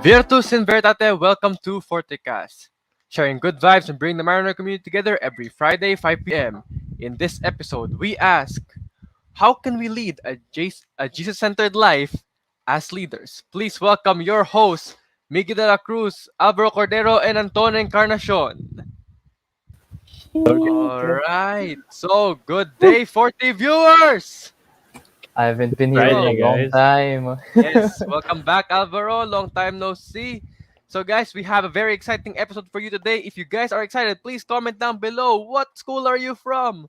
Virtus in Veritate, welcome to FortiKast. Sharing good vibes and bring the Mariner community together every Friday, 5 p.m. In this episode, we ask, how can we lead a Jesus-centered life as leaders? Please welcome your hosts, Miggy de la Cruz, Alvaro Cordero, and Anton Encarnacion. Alright, so good day, 40 viewers! I haven't been here in a So, Friday, long guys. time. yes, welcome back, Alvaro. Long time no see. So, guys, we have a very exciting episode for you today. If you guys are excited, please comment down below. What school are you from?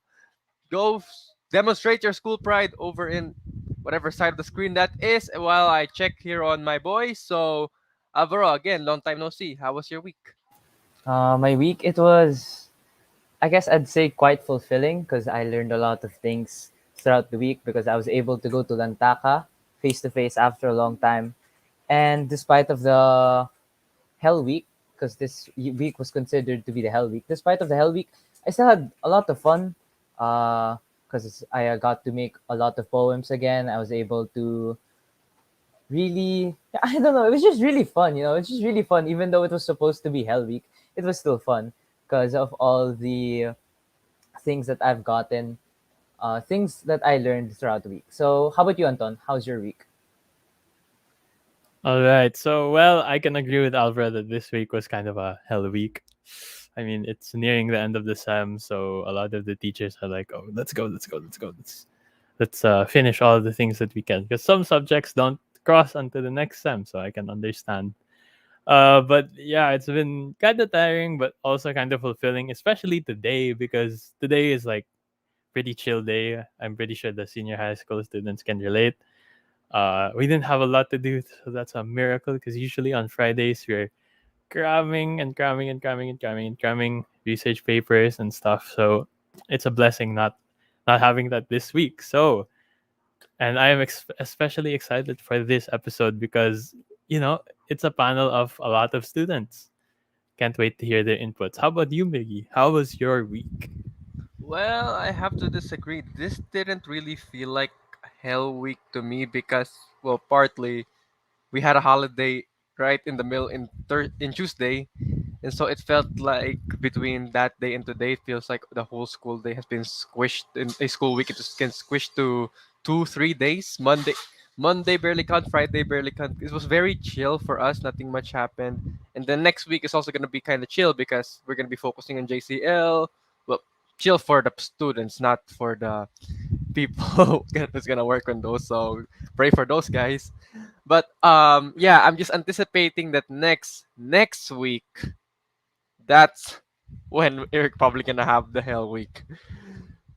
Demonstrate your school pride over in whatever side of the screen that is while I check here on my boys. So, Alvaro, again, long time no see. How was your week? My week, it was, I guess I'd say quite fulfilling because I learned a lot of things throughout the week because I was able to go to Lantaka face to face after a long time. And despite of the hell week, because this week was considered to be the hell week, despite of the hell week, I still had a lot of fun because I got to make a lot of poems again. I was able to really, I don't know, it was just really fun, it's just really fun. Even though it was supposed to be hell week, it was still fun because of all the things that I've gotten, things that I learned throughout the week. So how about you, Anton? How's your week? All right. So, well, I can agree with Alfred that this week was kind of a hell week. I mean, it's nearing the end of the sem, so a lot of the teachers are like, "Oh, let's go, let's go, let's go, let's finish all the things that we can." Because some subjects don't cross onto the next sem, so I can understand. But yeah, it's been kind of tiring, but also kind of fulfilling, especially today because today is like pretty chill day. I'm pretty sure the senior high school students can relate. We didn't have a lot to do, so that's a miracle because usually on Fridays we're cramming and cramming and cramming and cramming and cramming research papers and stuff. So it's a blessing not having that this week. So, and I am especially excited for this episode because it's a panel of a lot of students. Can't wait to hear their inputs. How about you, Miggy? How was your week? Well, I have to disagree. This didn't really feel like hell week to me because, well, partly we had a holiday right in the middle in Tuesday, and so it felt like between that day and today, it feels like the whole school day has been squished in a school week. It just can squish to 2 3 days. Monday barely count, Friday barely count. It was very chill for us. Nothing much happened, and then next week is also gonna be kind of chill because we're gonna be focusing on JCL. Well, chill for the students, not for the people that's gonna work on those. So pray for those guys. But yeah, I'm just anticipating that next week, that's when Eric probably gonna have the hell week.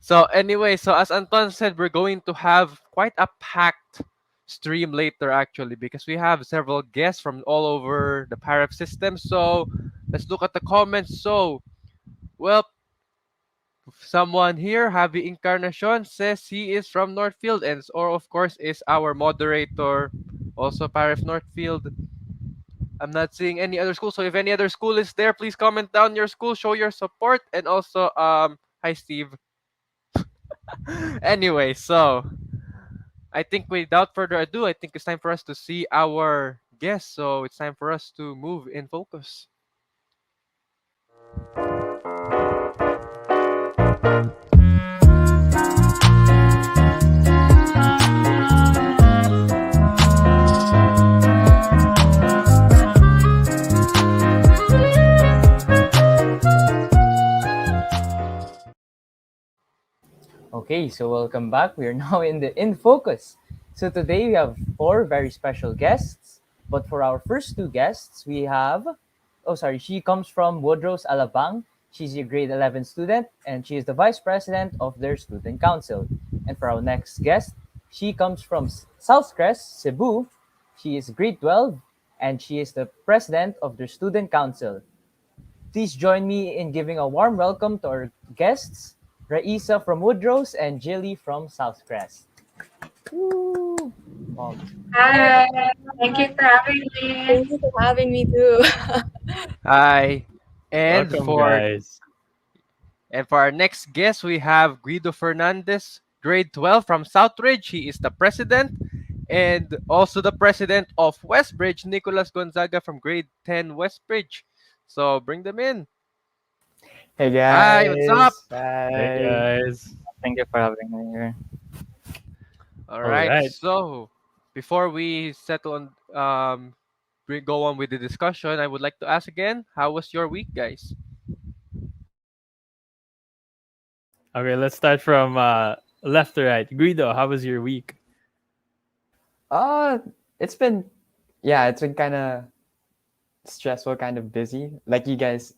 So anyway, so as Anton said, we're going to have quite a packed stream later actually because we have several guests from all over the PAREF system. So let's look at the comments. So well, someone here, Javi Encarnacion, says he is from Northfield and or of course is our moderator, also PAREF Northfield. I'm not seeing any other school. So if any other school is there, please comment down your school, show your support, and also hi Steve. Anyway, so I think without further ado, I think it's time for us to see our guest. So it's time for us to move in focus. Okay, so welcome back. We are now in focus. So today we have four very special guests. But for our first two guests, we have, oh sorry, she comes from Woodrow's Alabang. She's a grade 11 student and she is the vice president of their student council. And for our next guest, she comes from Southcrest, Cebu. She is grade 12 and she is the president of their student council. Please join me in giving a warm welcome to our guests, Raisa from Woodrow's and Jilly from Southcrest. Woo! Wow. Hi, thank you for having me. Thank you for having me too. Hi. And Welcome, for guys. our next guest, we have Guido Fernandez, grade 12 from Southridge. He is the president. and also the president of Westbridge, Nicholas Gonzaga from grade 10 Westbridge. So bring them in. Hey Hi, what's up? guys. Hey Hi. guys. Thank you for having me here. All All right. right. So before we settle on go on with the discussion, I would like to ask again, how was your week, guys? Okay, let's start from left to right. Guido, how was your week? Uh it's been yeah, it's been kind of stressful, kind of busy. Like you guys,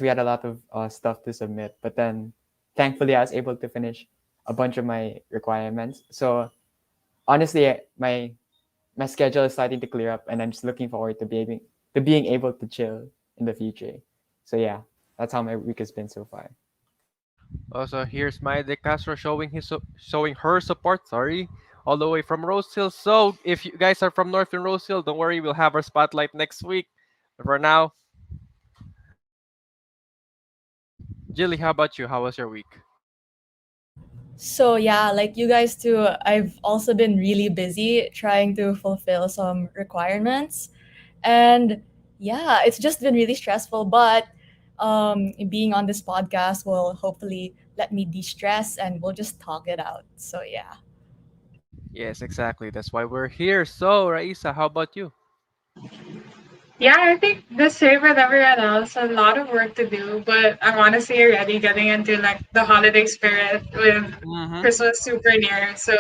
we had a lot of stuff to submit, but then thankfully I was able to finish a bunch of my requirements. So honestly, my schedule is starting to clear up, and I'm just looking forward to being able to chill in the future. So yeah, that's how my week has been so far. Also, here's my De Castro showing her support. Sorry, all the way from Rose Hill. So if you guys are from Northern Rose Hill, don't worry, we'll have our spotlight next week. But for now, Jilly, how about you? How was your week? So yeah, like you guys too, I've also been really busy trying to fulfill some requirements. And yeah, it's just been really stressful, but being on this podcast will hopefully let me de-stress and we'll just talk it out. So yeah. Yes, exactly. That's why we're here. So, Raisa, how about you? Yeah, I think the same with everyone else. A lot of work to do, but I'm honestly already getting into like the holiday spirit with Mm-hmm. Christmas super near. So,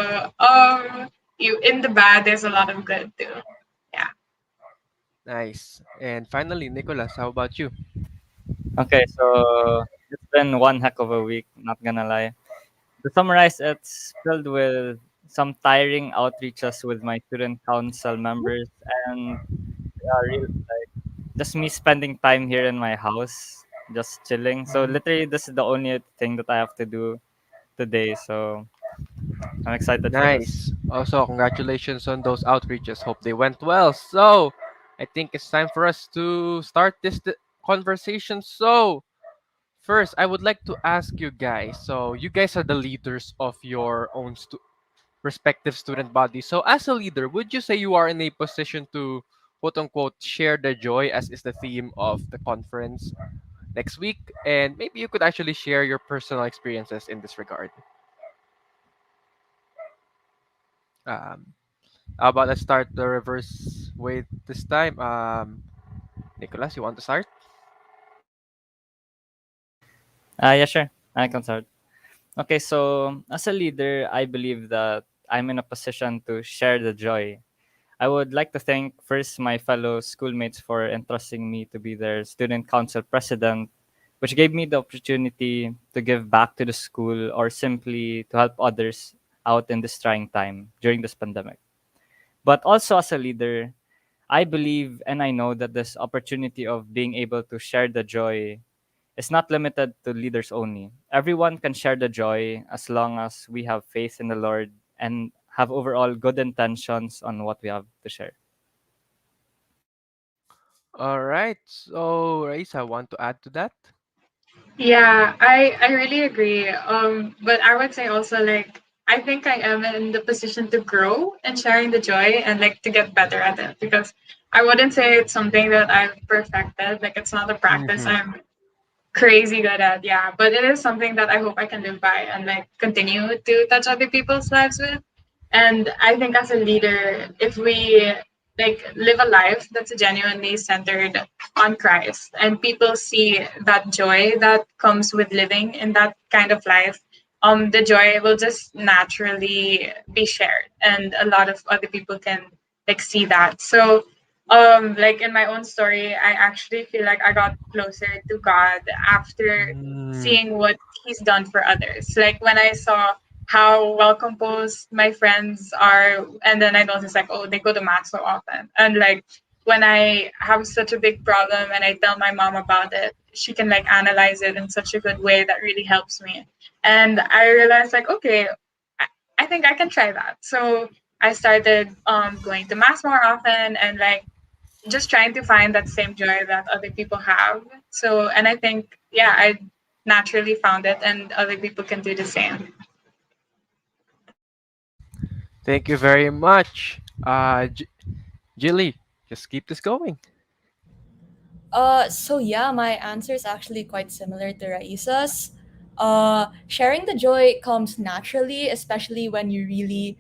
you in the bad, there's a lot of good too. Yeah. Nice. And finally, Nicholas, how about you? Okay, so it's been one heck of a week, not gonna lie. To summarize, it's filled with some tiring outreaches with my student council members and like just me spending time here in my house, just chilling. So Mhm. literally, this is the only thing that I have to do today. So I'm excited for this. Nice. Also, congratulations on those outreaches. Hope they went well. So, I think it's time for us to start this conversation. So, first, I would like to ask you guys. So, you guys are the leaders of your own respective student body. So, as a leader, would you say you are in a position to quote unquote share the joy, as is the theme of the conference next week? And maybe you could actually share your personal experiences in this regard. Um, how about let's start the reverse way this time? Nicholas, you want to start? Yeah, sure. I can start. Okay, so as a leader, I believe that I'm in a position to share the joy. I would like to thank first my fellow schoolmates for entrusting me to be their student council president, which gave me the opportunity to give back to the school or simply to help others out in this trying time during this pandemic. But also as a leader, I believe and I know that this opportunity of being able to share the joy is not limited to leaders only. Everyone can share the joy as long as we have faith in the Lord and have overall good intentions on what we have to share. All right. So, Raisa, want to add to that? Yeah, I really agree. But I would say also like I think I am in the position to grow and sharing the joy and like to get better at it because I wouldn't say it's something that I've perfected. Like it's not a practice Mm-hmm. I'm crazy good at. Yeah, but it is something that I hope I can live by and like continue to touch other people's lives with. And I think as a leader, if we like live a life that's genuinely centered on Christ and people see that joy that comes with living in that kind of life, the joy will just naturally be shared and a lot of other people can like see that. So like in my own story, I actually feel like I got closer to God after Mm. seeing what he's done for others. Like when I saw how well composed my friends are, and then I noticed like, oh, they go to math so often. And like when I have such a big problem and I tell my mom about it, she can like analyze it in such a good way that really helps me. And I realized like, okay, I, I think I can try that. So I started going to mass more often and like just trying to find that same joy that other people have. So, and I think, yeah, I naturally found it, and other people can do the same. Thank you very much. Jilly, just keep this going. So yeah, my answer is actually quite similar to Raisa's. Sharing the joy comes naturally, especially when you really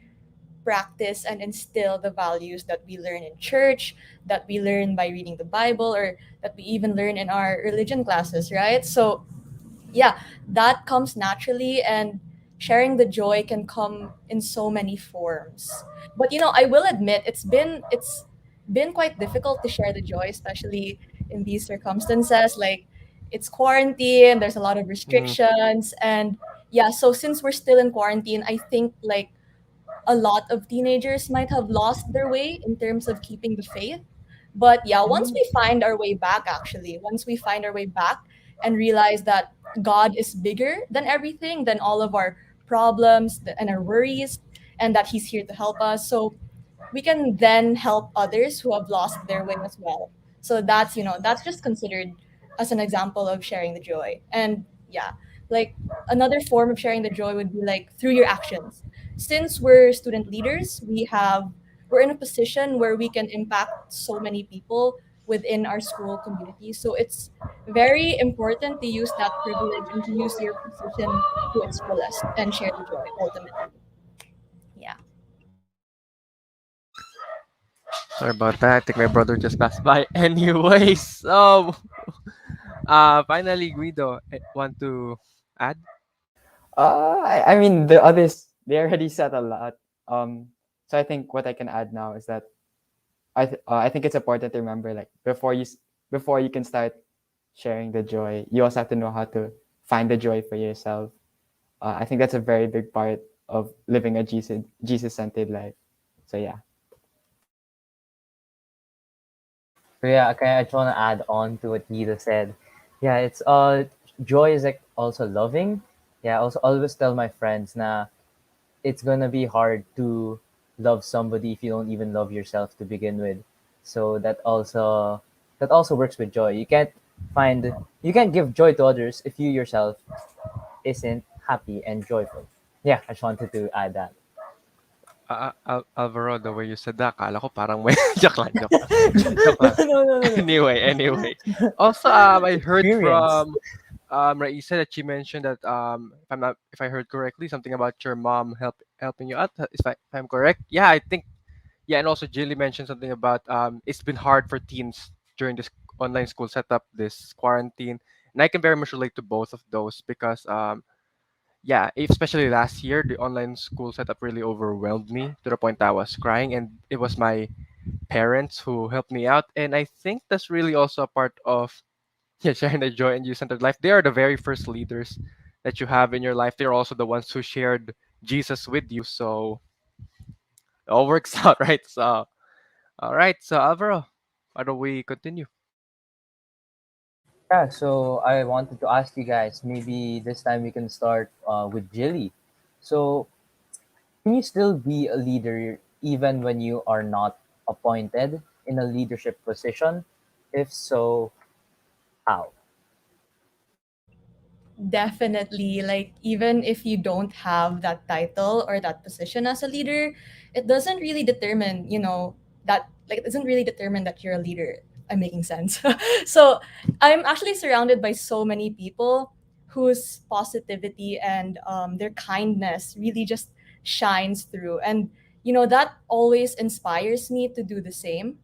practice and instill the values that we learn in church, that we learn by reading the Bible, or that we even learn in our religion classes, right? So yeah, that comes naturally, and sharing the joy can come in so many forms. But I will admit it's been quite difficult to share the joy, especially in these circumstances. Like, it's quarantine, there's a lot of Mm, restrictions, and yeah, so since we're still in quarantine, I think like a lot of teenagers might have lost their way in terms of keeping the faith. But yeah, once mm, we find our way back, once we find our way back and realize that God is bigger than everything, than all of our problems and our worries, and that He's here to help us. So we can then help others who have lost their way as well. So that's just considered as an example of sharing the joy. And yeah, like another form of sharing the joy would be like through your actions. Since we're student leaders, we're in a position where we can impact so many people within our school community. So it's very important to use that privilege and to use your position to its fullest and share the joy ultimately. Yeah. sorry about that. I think my brother just passed by. Anyways, so finally, Guido, want to add? I mean, the others, they already said a lot. So I think what I can add now is that I think it's important to remember, like, before you can start sharing the joy, you also have to know how to find the joy for yourself. I think that's a very big part of living a Jesus centered life. So yeah. So yeah, okay, I just want to add on to what Nita said. Yeah, it's joy is like also loving. Yeah, I also always tell my friends na it's gonna be hard to love somebody if you don't even love yourself to begin with. So that also works with joy. You can't give joy to others if you yourself isn't happy and joyful. Yeah, I just wanted to add that. Alvaro, the way you said that, kala ko parang may joke lang, joke lang. Joke No, lang. no, no, no, no. Anyway. Also, I heard Experience. from Raisa that she mentioned that if I heard correctly, something about your mom helping you out. If I'm correct, yeah, I think yeah, and also Jilly mentioned something about it's been hard for teens during this online school setup, this quarantine, and I can very much relate to both of those because yeah, especially last year, the online school setup really overwhelmed me to the point that I was crying, and it was my parents who helped me out, and I think that's really also a part of yeah, sharing the joy and youth-centered life. They are the very first leaders that you have in your life. They're also the ones who shared Jesus with you, so it all works out, right? So, all right. So, Alvaro, why don't we continue? Yeah, so I wanted to ask you guys, maybe this time we can start with Jilly. So, can you still be a leader even when you are not appointed in a leadership position? If so, how? Definitely. Like, even if you don't have that title or that position as a leader, it doesn't really determine, it doesn't really determine that you're a leader. I'm making sense. So, I'm actually surrounded by so many people whose positivity and their kindness really just shines through. And, that always inspires me to do the same.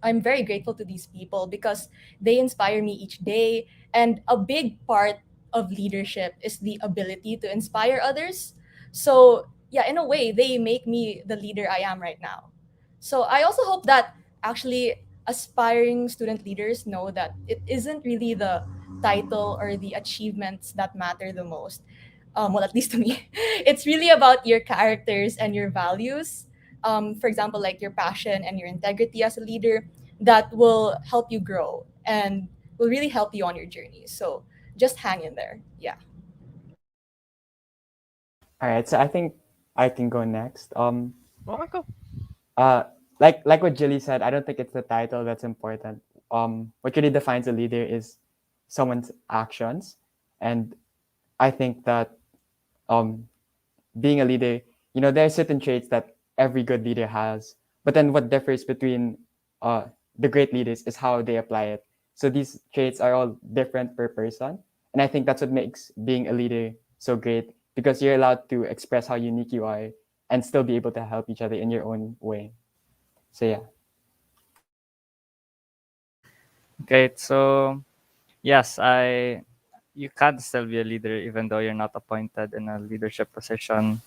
I'm very grateful to these people because they inspire me each day. And a big part of leadership is the ability to inspire others. So, yeah, in a way, they make me the leader I am right now. So, I also hope that actually aspiring student leaders know that it isn't really the title or the achievements that matter the most. Well, at least to me, it's really about your characters and your values. For example, like your passion and your integrity as a leader that will help you grow and will really help you on your journey. So just hang in there. Yeah. All right, so I think I can go next. Okay, go. Uh, like what Jilly said, I don't think it's the title that's important. What really defines a leader is someone's actions, and I think that um, being a leader, there are certain traits that every good leader has. But then what differs between uh, the great leaders is how they apply it. So these traits are all different per person. And I think that's what makes being a leader so great, because you're allowed to express how unique you are and still be able to help each other in your own way. So yeah. Okay, so yes, you can still be a leader even though you're not appointed in a leadership position,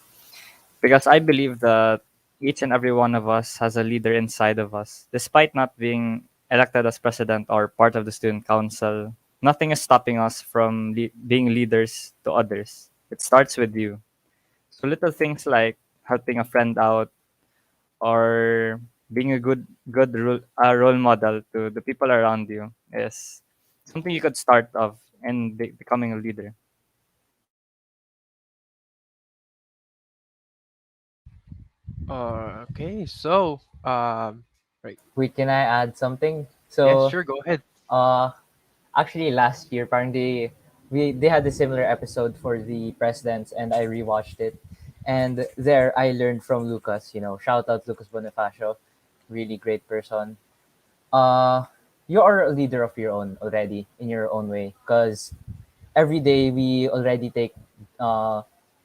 because I believe that each and every one of us has a leader inside of us. Despite not being elected as president or part of the student council, nothing is stopping us from being leaders to others. It starts with you. So little things like helping a friend out, or being a role model to the people around you is something you could start off and becoming a leader. Okay, so right. Wait, can I add something? Yeah, So, sure, go ahead. uh, actually, last year, parang they had a similar episode for the presidents, and I rewatched it, and there I learned from Lucas. You know, shout out Lucas Bonifacio, really great person. Uh, you are a leader of your own already in your own way, because every day uh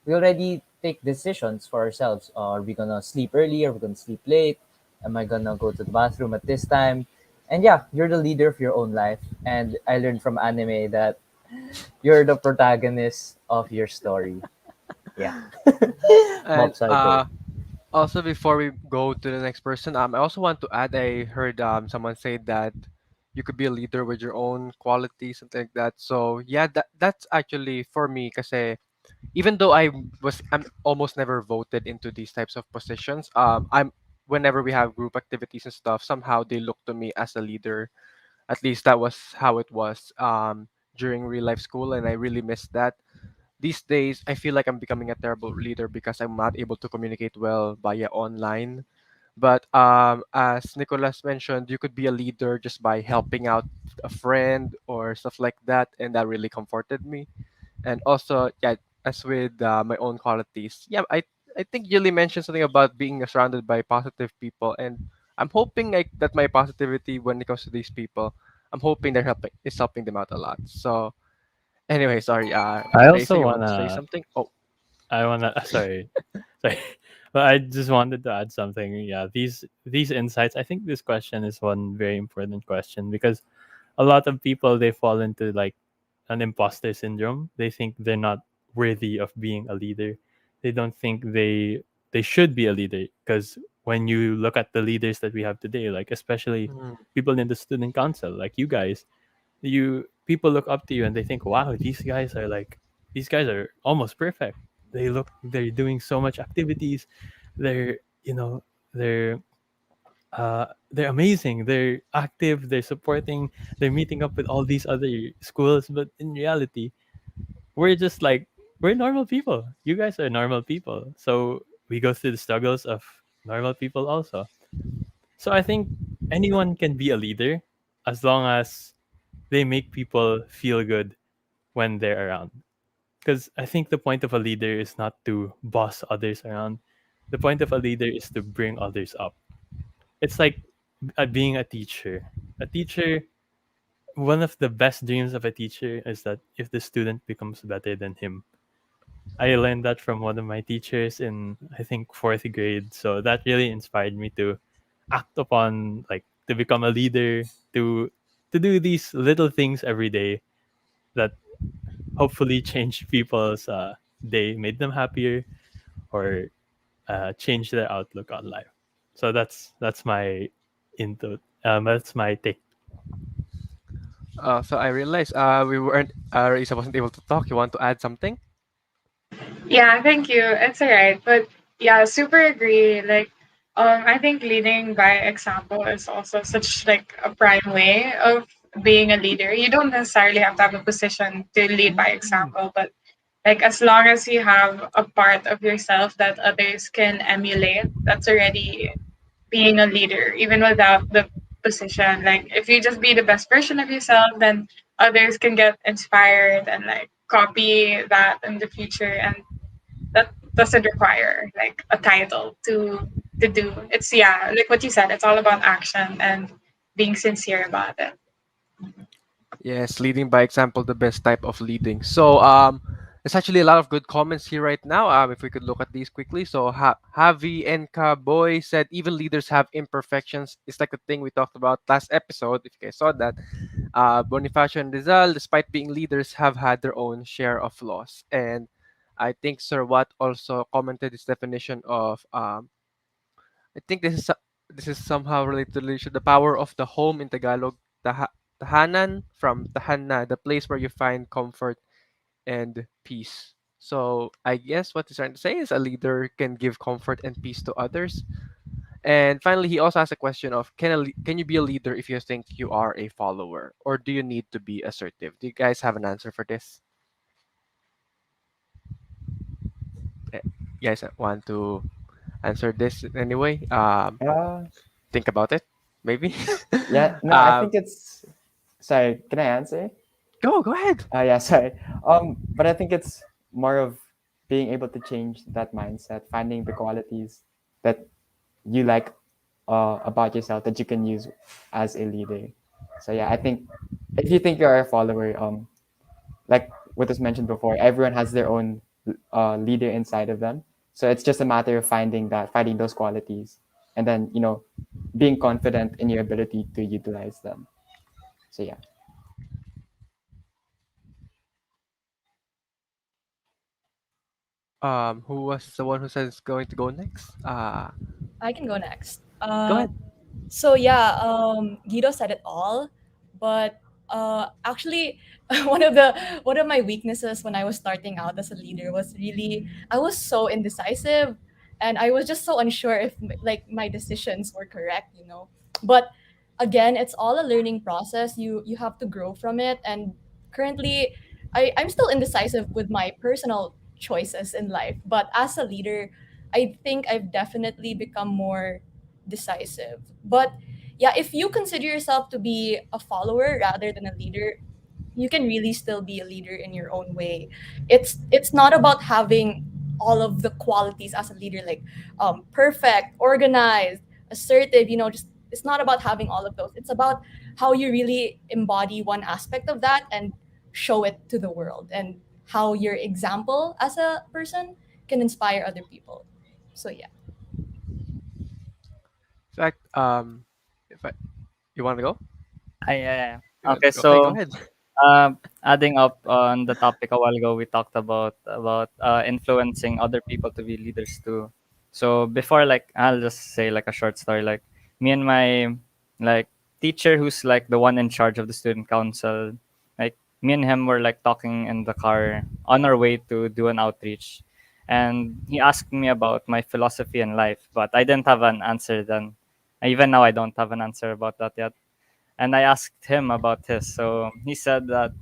we already take decisions for ourselves. Are we gonna sleep early? Are we gonna sleep late? Am I gonna go to the bathroom at this time? And yeah, you're the leader of your own life. And I learned from anime that you're the protagonist of your story. Yeah. And Mob Psycho. also before we go to the next person, I also want to add. I heard someone say that you could be a leader with your own qualities, something like that. So yeah, that's actually for me, because even though I'm almost never voted into these types of positions. I'm Whenever we have group activities and stuff, somehow they look to me as a leader. At least that was how it was during real life school, and I really miss that. These days, I feel like I'm becoming a terrible leader because I'm not able to communicate well via online. But as Nicholas mentioned, you could be a leader just by helping out a friend or stuff like that, and that really comforted me. And also, yeah, as with my own qualities, yeah, I think Yuli mentioned something about being surrounded by positive people, and I'm hoping like that my positivity when it comes to these people, I'm hoping helping them out a lot. So anyway, sorry, I Tracy, also you want to say wanna something? Oh, I wanna sorry. Sorry. But I just wanted to add something. Yeah, these insights, I think this question is one very important question because a lot of people they fall into like an imposter syndrome. They think they're not worthy of being a leader. They don't think they should be a leader because when you look at the leaders that we have today, like especially mm, people in the student council, like you guys, you people look up to you and they think, wow, these guys are almost perfect. They're doing so much activities. They're you know they're they're amazing. They're active. They're supporting. They're meeting up with all these other schools. But in reality, we're just like we're normal people. You guys are normal people. So we go through the struggles of normal people also. So I think anyone can be a leader as long as they make people feel good when they're around. Because I think the point of a leader is not to boss others around. The point of a leader is to bring others up. It's like being a teacher. A teacher, one of the best dreams of a teacher is that if the student becomes better than him. I learned that from one of my teachers in I think fourth grade. So that really inspired me to act upon like to become a leader, to to do these little things every day that hopefully change people's day, made them happier, or change their outlook on life. So that's my input. That's my take. so I realized we weren't Isa wasn't able to talk. You want to add something? Yeah, thank you. It's alright. But yeah, super agree. Like, I think leading by example is also such like a prime way of being a leader. You don't necessarily have to have a position to lead by example, but like as long as you have a part of yourself that others can emulate, that's already being a leader, even without the position. Like if you just be the best version of yourself, then others can get inspired and like copy that in the future, and that doesn't require like a title to to do. It's, yeah, like what you said, it's all about action and being sincere about it. Yes, leading by example, the best type of leading. So, there's actually a lot of good comments here right now. If we could look at these quickly. So, Javi Enka Boy said, even leaders have imperfections. It's like the thing we talked about last episode, if you guys saw that. Bonifacio and Rizal, despite being leaders, have had their own share of flaws. And I think Sir Watt also commented his definition of, I think this is somehow related to leadership. The power of the home in Tagalog, tahanan from tahana, the place where you find comfort and peace. So I guess what he's trying to say is a leader can give comfort and peace to others. And finally, he also has a question of can you be a leader if you think you are a follower, or do you need to be assertive? Do you guys have an answer for this? You guys want to answer this anyway? Uh, Think about it, maybe. yeah, no, I uh, think it's. Sorry, can I answer? go ahead. Yeah, sorry. But I think it's more of being able to change that mindset, finding the qualities that you like about yourself that you can use as a leader. So yeah, I think if you think you're a follower, like what was mentioned before, everyone has their own leader inside of them. So it's just a matter of finding those qualities, and then being confident in your ability to utilize them. So yeah. Who was the one who says going to go next? I can go next. Go ahead. So yeah, Guido said it all, but actually, one of my weaknesses when I was starting out as a leader was really I was so indecisive, and I was just so unsure if like my decisions were correct, you know. But again, it's all a learning process. You have to grow from it, and currently, I'm still indecisive with my personal choices in life. But as a leader, I think I've definitely become more decisive. But yeah, if you consider yourself to be a follower rather than a leader, you can really still be a leader in your own way. It's not about having all of the qualities as a leader, like perfect, organized, assertive, just it's not about having all of those. It's about how you really embody one aspect of that and show it to the world, and how your example as a person can inspire other people. So yeah. In fact, if I, you want to go? Yeah. Okay, Okay, go so ahead. adding up on the topic a while ago, we talked about influencing other people to be leaders too. So before, like, I'll just say like a short story. Like me and my like teacher, who's like the one in charge of the student council. Like me and him were like talking in the car on our way to do an outreach, and he asked me about my philosophy in life, but I didn't have an answer then. Even now, I don't have an answer about that yet, and I asked him about his. So he said that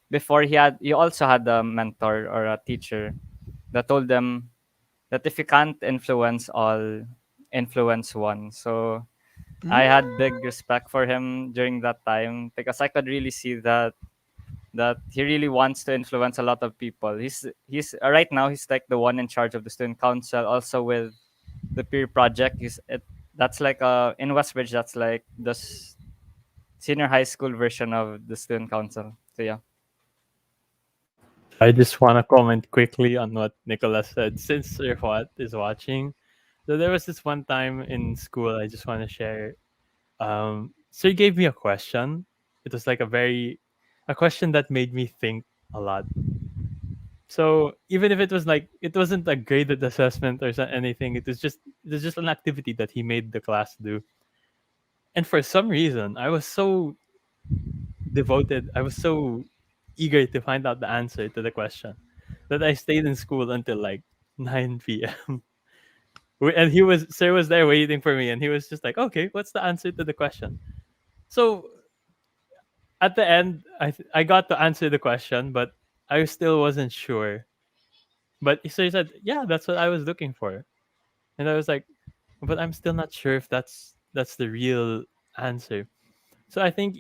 before he also had a mentor or a teacher that told them that if you can't influence all, influence one. So I Mm. had big respect for him during that time because I could really see that he really wants to influence a lot of people. He's right now he's like the one in charge of the student council, also with the peer project. That's like in Westbridge, that's like senior high school version of the student council. So yeah. I just want to comment quickly on what Nicholas said since Rifat is watching. So there was this one time in school I just want to share. So he gave me a question. It was like a question that made me think a lot. So even if it was like it wasn't a graded assessment or anything, it was just an activity that he made the class do. And for some reason, I was so devoted. I was so eager to find out the answer to the question that I stayed in school until like 9 p.m. And Sir was there waiting for me, and he was just like, "Okay, what's the answer to the question?" So at the end, I got to answer the question, but I still wasn't sure. But so he said, "Yeah, that's what I was looking for," and I was like, "But I'm still not sure if that's the real answer." So I think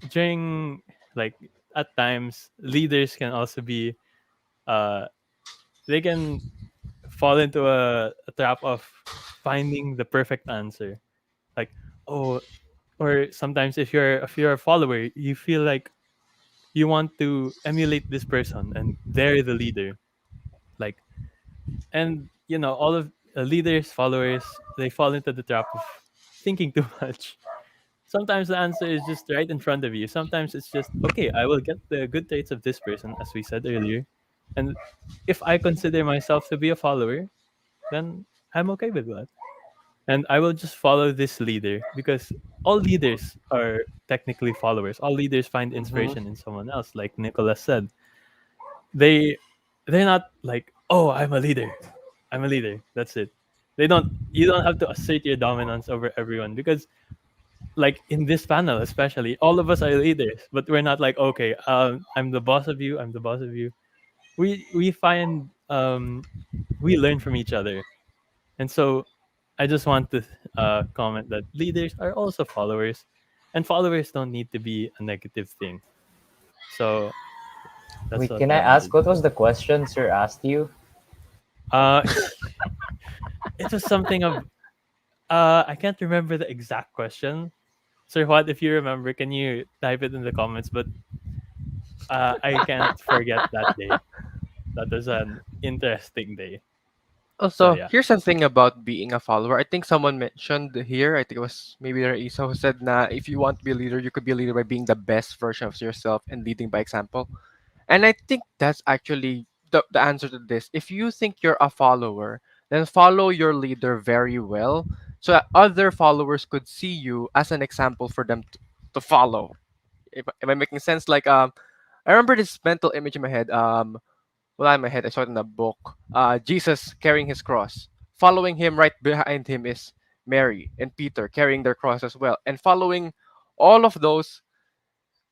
during like at times leaders can also be uh they can fall into a trap of finding the perfect answer. Like, oh, or sometimes if you're a follower, you feel like you want to emulate this person and they're the leader. Like, and all of leaders, followers, they fall into the trap of thinking too much. Sometimes the answer is just right in front of you. Sometimes it's just, okay, I will get the good traits of this person, as we said earlier. And if I consider myself to be a follower, then I'm okay with that. And I will just follow this leader because all leaders are technically followers. All leaders find Mm-hmm. inspiration in someone else, like Nicholas said. They they're not like, oh, I'm a leader. I'm a leader. That's it. They don't You don't have to assert your dominance over everyone because, like, in this panel especially, all of us are leaders, but we're not like, okay, I'm the boss of you, I'm the boss of you. We find we learn from each other. And so I just want to comment that leaders are also followers, and followers don't need to be a negative thing. So that's Wait, what can I I ask wanted what to was say. the question Sir asked you? uh it was something of, I can't remember the exact question. Sir, what if you remember, can you type it in the comments? But I can't forget that day. That was an interesting day. So Also, yeah. here's something about being a follower. I think someone mentioned here, I think it was maybe Raisa who said na if you want to be a leader, you could be a leader by being the best version of yourself and leading by example. And I think that's actually the answer to this. If you think you're a follower, then follow your leader very well so that other followers could see you as an example for them to follow. Am I making sense? Like I remember this mental image in my head. Well, in my head, I saw it in a book. Jesus carrying his cross. Following him right behind him is Mary and Peter carrying their cross as well. And following all of those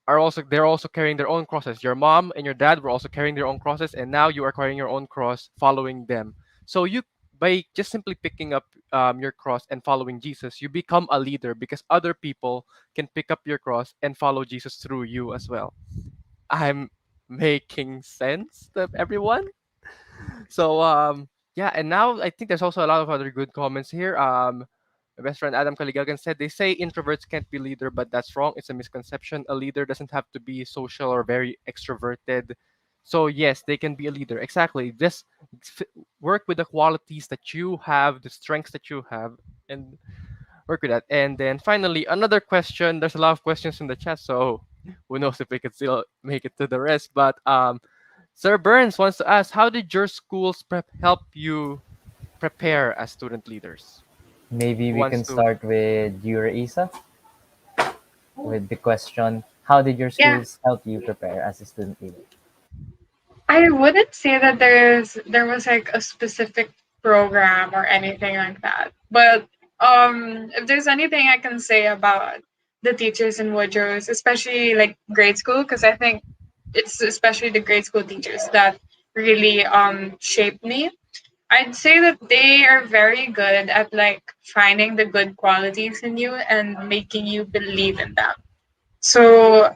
are also they're also carrying their own crosses. Your mom and your dad were also carrying their own crosses, and now you are carrying your own cross, following them. So you by just simply picking up your cross and following Jesus, you become a leader because other people can pick up your cross and follow Jesus through you as well. I'm making sense to everyone. So yeah, and now I think there's also a lot of other good comments here. My best friend Adam Kaligagan said they say introverts can't be leader, but that's wrong. It's a misconception. A leader doesn't have to be social or very extroverted. So yes, they can be a leader. Exactly. Just work with the qualities that you have, the strengths that you have, and work with that. And then finally, another question. There's a lot of questions in the chat, so who knows if we could still make it to the rest. But Sir Burns wants to ask, how did your schools help you prepare as student leaders? Maybe Who we wants can to? start with you, Raisa, with the question: how did your Yeah, schools help you prepare as a student leader? I wouldn't say that there was like a specific program or anything like that. But if there's anything I can say about the teachers in Woodrow's, especially like grade school, because I think it's especially the grade school teachers that really shaped me. I'd say that they are very good at like finding the good qualities in you and making you believe in them. So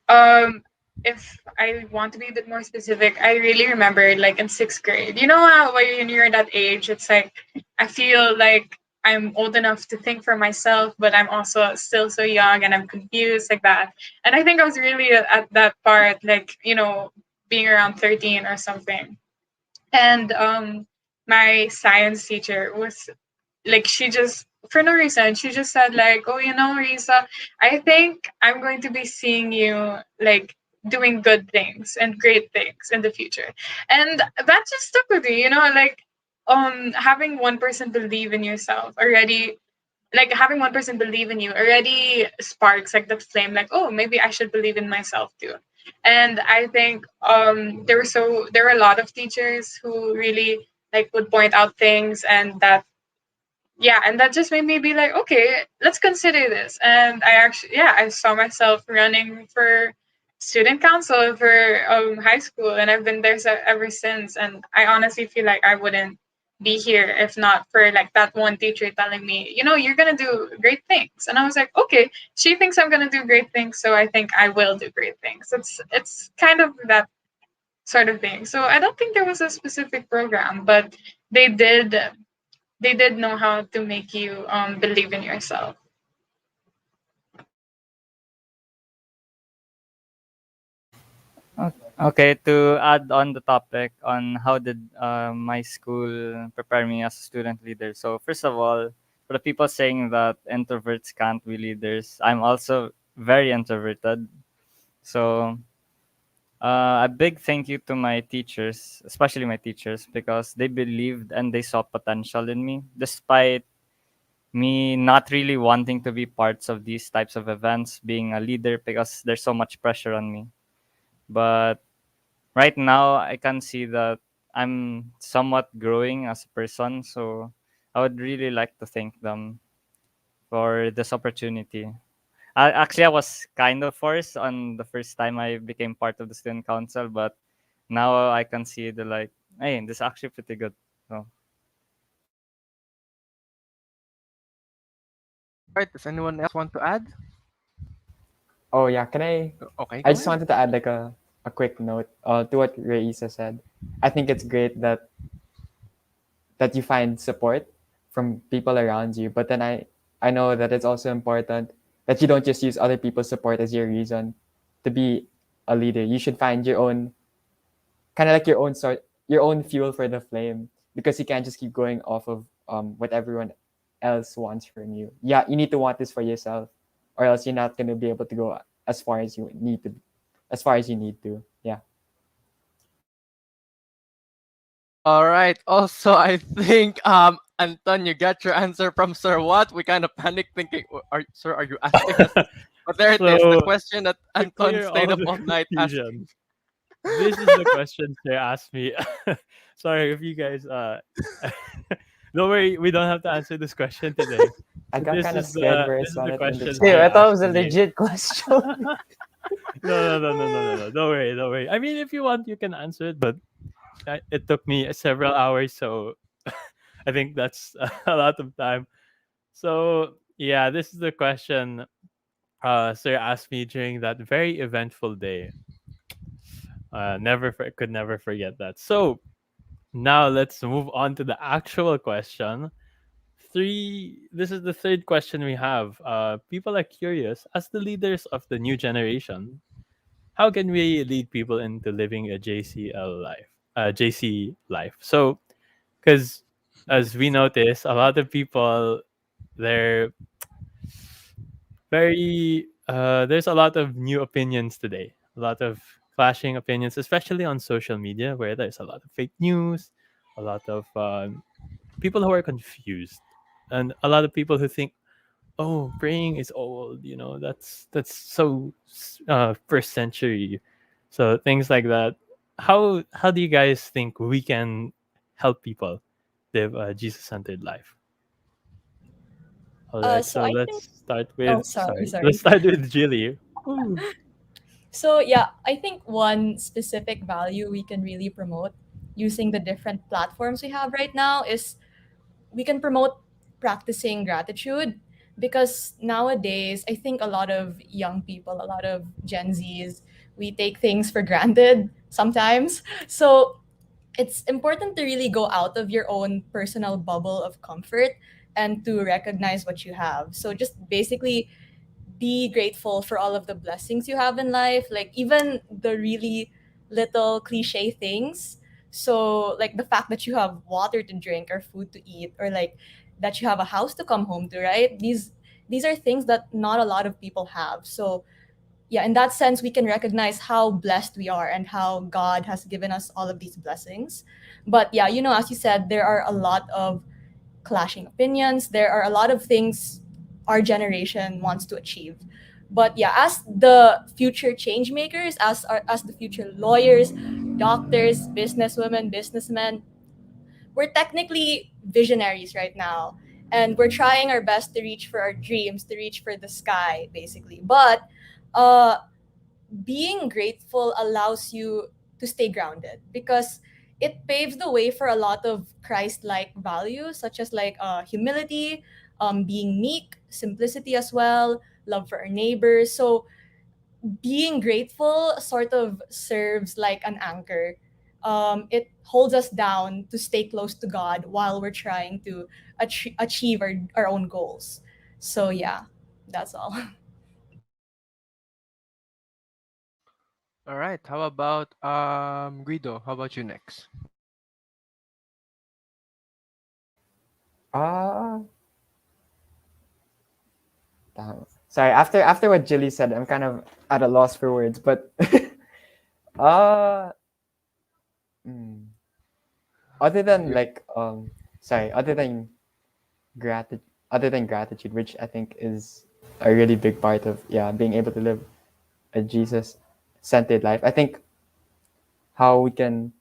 um, if I want to be a bit more specific, I really remember like in sixth grade. You know how when you're that age, it's like I feel like I'm old enough to think for myself, but I'm also still so young and I'm confused like that. And I think I was really at that part, like being around 13 or something. And my science teacher was like she just for no reason she just said like, oh, Risa, I think I'm going to be seeing you like doing good things and great things in the future. And that just stuck with me, like having one person believe in yourself already, like having one person believe in you already sparks like the flame, like, oh, maybe I should believe in myself too. And I think there were a lot of teachers who really like would point out things, and that yeah, and that just made me be like, okay, let's consider this. And I actually, yeah, I saw myself running for student council for high school, and I've been there ever since. And I honestly feel like I wouldn't be here if not for like that one teacher telling me, you're gonna do great things. And I was like, okay, she thinks I'm gonna do great things, so I think I will do great things. It's kind of that sort of thing. So I don't think there was a specific program, but they did they did know how to make you believe in yourself. Okay, to add on the topic on how did my school prepare me as a student leader. So first of all, for the people saying that introverts can't be leaders, I'm also very introverted. So a big thank you to my teachers, especially my teachers, because they believed and they saw potential in me, despite me not really wanting to be parts of these types of events, being a leader because there's so much pressure on me. But right now I can see that I'm somewhat growing as a person, so I would really like to thank them for this opportunity. Actually, I was kind of forced on the first time I became part of the student council, but now I can see the like, hey, this is actually pretty good. So Right, does anyone else want to add? Oh yeah, can I? Okay, I go just ahead. wanted to add like a quick note to what Reisa said. I think it's great that you find support from people around you, but then I know that it's also important that you don't just use other people's support as your reason to be a leader. You should find your own kind of like your own fuel for the flame, because you can't just keep going off of what everyone else wants from you. Yeah, you need to want this for yourself, or else you're not going to be able to go as far as you need to, as far as you need to. Yeah. All right. Also, I think Anton, you got your answer from Sir What? We kind of panicked thinking, Are Sir, are you asking us this?" But there it is, the So question that to Anton clear stayed all up the all night asking. confusion, this is the question they asked me. Sorry if you guys don't worry, we don't have to answer this question today. I got kind of scared where I This is saw the it in the question hey, they chat. I thought it asked was a me. legit question. No. Don't worry, don't worry. I mean, if you want, you can answer it, but it took me several hours, so I think that's a lot of time. So yeah, this is the question sir asked me during that very eventful day. Could never forget that. So now let's move on to the actual question. This is the third question we have. People are curious, as the leaders of the new generation, how can we lead people into living a JC life? So, because as we notice, a lot of people, they're there's a lot of new opinions today, a lot of clashing opinions, especially on social media, where there's a lot of fake news, a lot of people who are confused, and a lot of people who think, oh, praying is old, that's so first century. So things like that. How do you guys think we can help people live a Jesus-centered life? All right, So so I think. Oh, sorry, let's sorry. start with Jilly. Ooh. So yeah, I think one specific value we can really promote using the different platforms we have right now is we can promote practicing gratitude, because nowadays I think a lot of young people, a lot of Gen Zs, we take things for granted sometimes. So it's important to really go out of your own personal bubble of comfort and to recognize what you have. So just basically be grateful for all of the blessings you have in life, like even the really little cliche things. So like the fact that you have water to drink or food to eat, or like that you have a house to come home to, right? These are things that not a lot of people have. So yeah, in that sense we can recognize how blessed we are and how God has given us all of these blessings. But yeah, as you said, there are a lot of clashing opinions. There are a lot of things our generation wants to achieve. But yeah, as the future change makers, as the future lawyers, doctors, businesswomen, businessmen, we're technically visionaries right now. And we're trying our best to reach for our dreams, to reach for the sky, basically. But uh being grateful allows you to stay grounded, because it paves the way for a lot of Christ-like values, such as like humility, being meek, simplicity as well, love for our neighbors. So being grateful sort of serves like an anchor it holds us down to stay close to God while we're trying to achieve our own goals. So yeah, that's all. All right. How about Guido? How about you next? Uh, Sorry, after what Jilly said, I'm kind of at a loss for words, but uh mm, other than You- like sorry, gratitude other than gratitude, which I think is a really big part of being able to live a Jesus centered life. I think how we can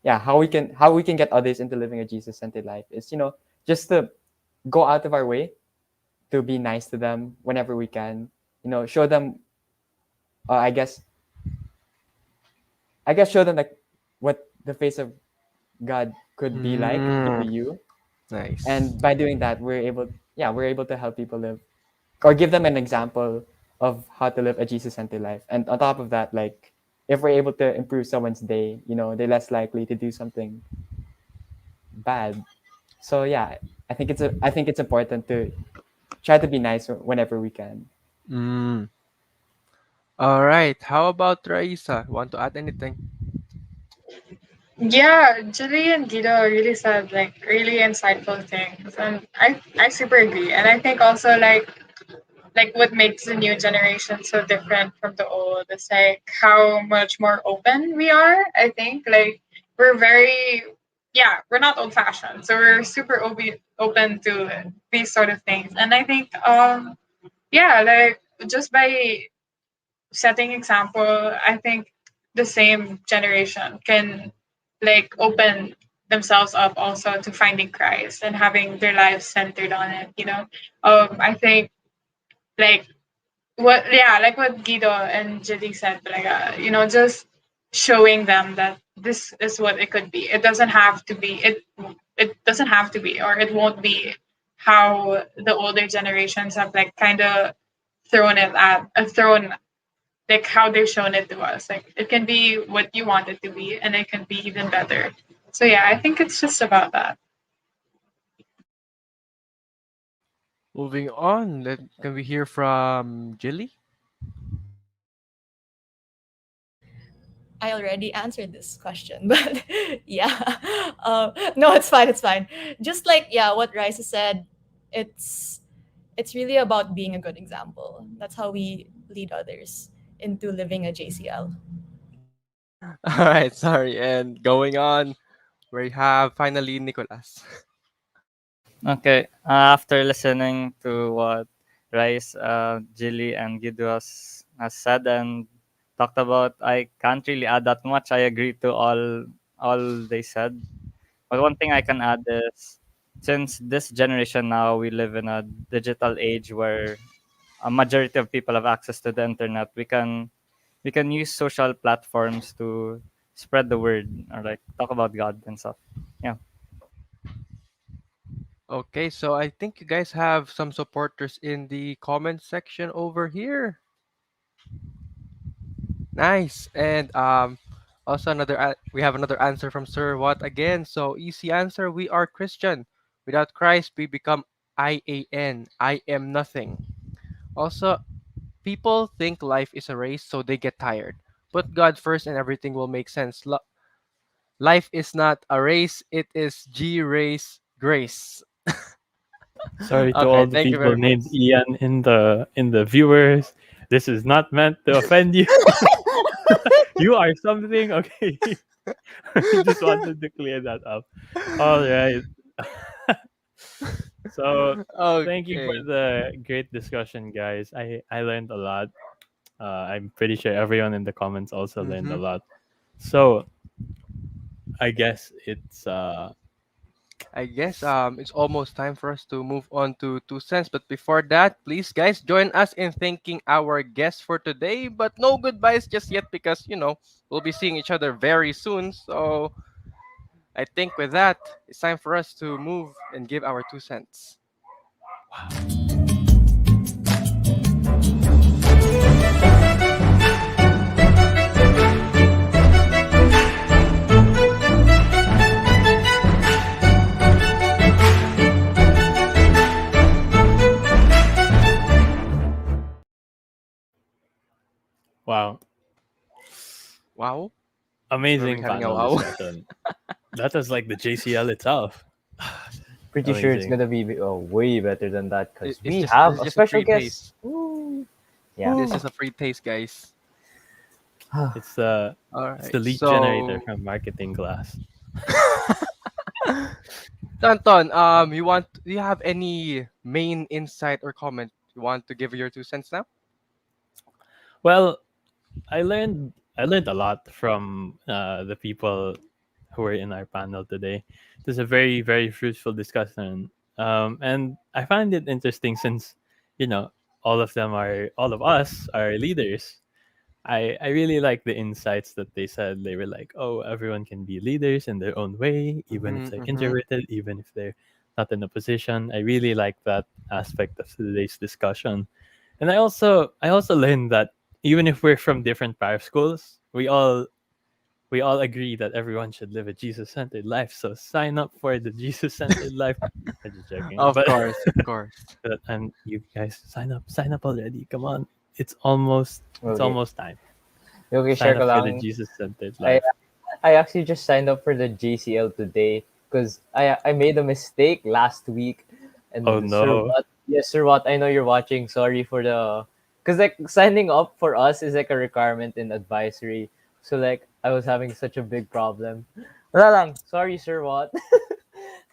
how we can get others into living a Jesus centered life is, just to go out of our way to be nice to them whenever we can. Show them I guess show them like what the face of God could be like Mm, through you. nice. And by doing that, we're able to help people live or give them an example of how to live a Jesus centered life. And on top of that, like if we're able to improve someone's day, they're less likely to do something bad. So yeah, I think it's important to try to be nice whenever we can. Mm. All right. How about Raisa? Want to add anything? Yeah, Julie and Guido really said like really insightful things, and I super agree. And I think also like what makes the new generation so different from the old is like how much more open we are. I think like we're very we're not old fashioned, so we're super open to these sort of things. And I think like just by setting example, I think the same generation can like open themselves up also to finding Christ and having their lives centered on it. I think like like what Guido and Judy said, like just showing them that this is what it could be. It doesn't have to be it doesn't have to be, or it won't be how the older generations have like kind of thrown like how they've shown it to us. Like it can be what you want it to be, and it can be even better. So yeah, I think it's just about that. Moving on. Can we hear from Jilly? I already answered this question, but yeah, no, it's fine. It's fine. Just like yeah, what Raisa said, it's it's really about being a good example. That's how we lead others into living a JCL. All right. Sorry. And going on, we have finally Nicholas. Okay. After listening to what Rice, Jilly, and Gido has said and talked about, I can't really add that much. I agree to all they said. But one thing I can add is, since this generation now we live in a digital age where a majority of people have access to the internet, we can use social platforms to spread the word or like talk about God and stuff. Yeah. Okay, so I think you guys have some supporters in the comment section over here. Nice. And also we have another answer from Sir What again. So easy answer, we are Christian. Without Christ we become IAN. I am nothing. Also, people think life is a race so they get tired. Put God first and everything will make sense. Life is not a race, it is G race grace. Sorry to Okay, all the thank you people very much. named Ian in the viewers. This is not meant to offend you. You are something. Okay. I just wanted to clear that up. All right. So thank you for Okay. the great discussion, guys. I learned a lot. I'm pretty sure everyone in the comments also learned a Mm-hmm. lot. So I guess it's I guess it's almost time for us to move on to 2 cents. But before that, please guys join us in thanking our guests for today. But no goodbyes just yet because we'll be seeing each other very soon. So I think with that, it's time for us to move and give our 2 cents. Wow. Wow. Are we Amazing having a panel wow? discussion. That was like the JCL itself. Pretty sure it's Amazing. gonna be way better than that because It's we just this have is a just a special free guest. taste. Ooh. Yeah. This is a free taste, guys. It's the All it's right. the lead generator So, from marketing class. Anton, do you have any main insight or comment you want to give your 2 cents now? Well, I learned a lot from the people who were in our panel today. It was a very fruitful discussion, and I find it interesting since you know all of us are leaders. I really like the insights that they said. They were like, oh, everyone can be leaders in their own way, even if Mm-hmm, they're mm-hmm. introverted, even if they're not in a position. I really like that aspect of today's discussion. And I also learned that even if we're from different PAREF schools, we all agree that everyone should live a Jesus-centered life. So sign up for the Jesus-centered life. I'm just joking, Of but, course, of course. but you guys sign up already. Come on, it's Okay. almost time. Okay, Sign share ko up for the lang. Jesus-centered I life. I actually just signed up for the JCL today because I made a mistake last week, Oh and Sir no. Wat, yes, Sir Wat, I know you're watching. Sorry for the, because like signing up for us is like a requirement in advisory. So like I was having such a big problem. Wala lang. Sorry, Sir Wat.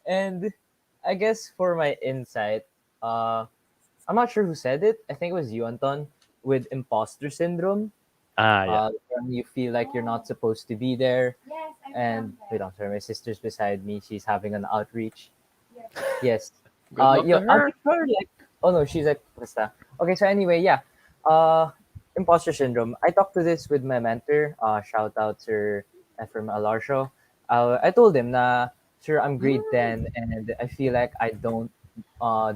And I guess for my insight, uh, I'm not sure who said it. I think it was you, Anton, with imposter syndrome. Ah, yeah. When you feel like you're not supposed to be there. And wait, I'm sorry, my sister's beside me. She's having an outreach. Yes. Good luck to I'll her. give her like. Oh no, she's like Krista. Okay, so anyway, yeah. Imposter syndrome. I talked to this with my mentor. Shout out Sir Ephraim Alarsho. I told him na, sir, I'm grade 10 and I feel like I don't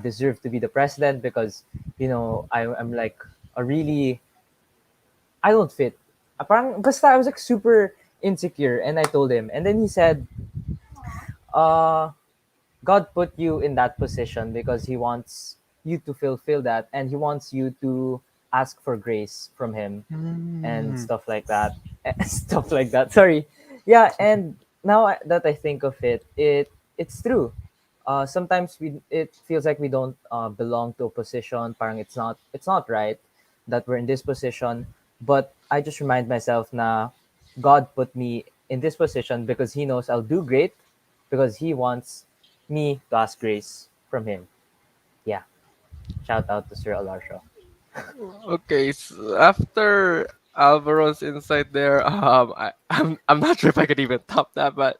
deserve to be the president because I'm like a really I don't fit. Parang basta I was like super insecure and I told him and then he said, uh God put you in that position because he wants you to fulfill that and he wants you to ask for grace from him and Mm. stuff like that. Stuff like that. Sorry. Yeah, and now that I think of it, it's true. Sometimes it feels like we don't belong to a position. Parang it's not right that we're in this position. But I just remind myself na God put me in this position because He knows I'll do great because He wants me to ask grace from Him. Yeah. Shout out to Sir Alarsho. Okay, so after Alvaro's insight there, I'm not sure if I could even top that, but